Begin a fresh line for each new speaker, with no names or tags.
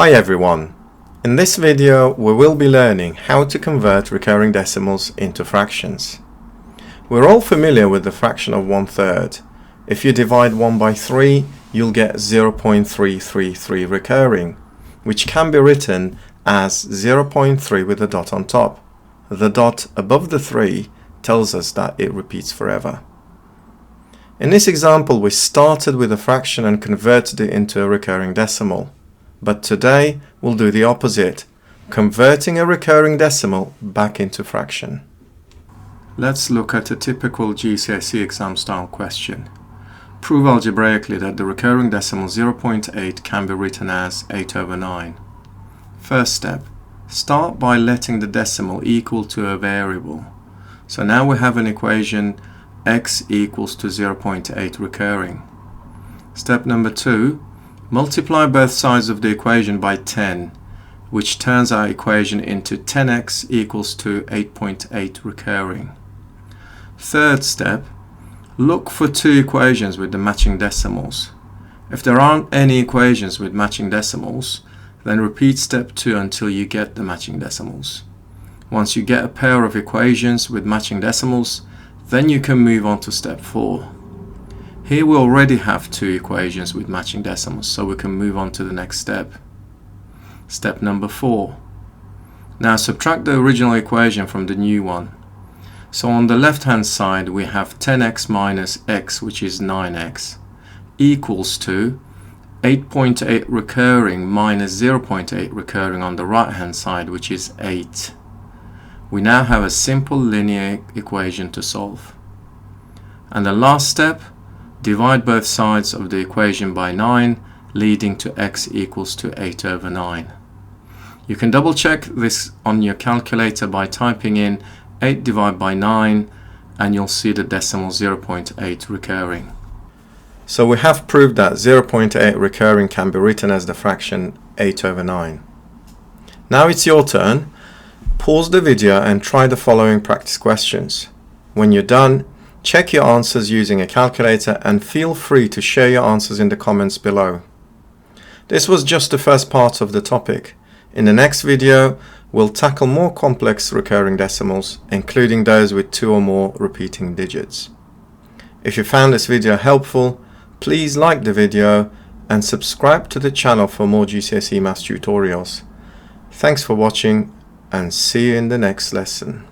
Hi everyone! In this video we will be learning how to convert recurring decimals into fractions. We're all familiar with the fraction of 1/3. If you divide 1 by 3 you'll get 0.333 recurring, which can be written as 0.3 with a dot on top. The dot above the 3 tells us that it repeats forever. In this example we started with a fraction and converted it into a recurring decimal. But today we'll do the opposite, converting a recurring decimal back into fraction. Let's look at a typical GCSE exam style question. Prove algebraically that the recurring decimal 0.8 can be written as 8/9. First step, start by letting the decimal equal to a variable. So now we have an equation x equals to 0.8 recurring. Step number 2, multiply both sides of the equation by 10, which turns our equation into 10x equals to 8.8 recurring. Third step, look for two equations with the matching decimals. If there aren't any equations with matching decimals, then repeat step 2 until you get the matching decimals. Once you get a pair of equations with matching decimals, then you can move on to step 4. Here we already have two equations with matching decimals, so we can move on to the next step. Step number 4. Now subtract the original equation from the new one. So on the left hand side we have 10x minus x, which is 9x, equals to 8.8 recurring minus 0.8 recurring on the right hand side, which is 8. We now have a simple linear equation to solve. And the last step, divide both sides of the equation by 9, leading to x equals to 8/9. You can double check this on your calculator by typing in 8 divided by 9 and you'll see the decimal 0.8 recurring. So we have proved that 0.8 recurring can be written as the fraction 8/9. Now it's your turn. Pause the video and try the following practice questions. When you're done, check your answers using a calculator and feel free to share your answers in the comments below. This was just the first part of the topic. In the next video, we'll tackle more complex recurring decimals, including those with 2 or more repeating digits. If you found this video helpful, please like the video and subscribe to the channel for more GCSE Maths tutorials. Thanks for watching and see you in the next lesson.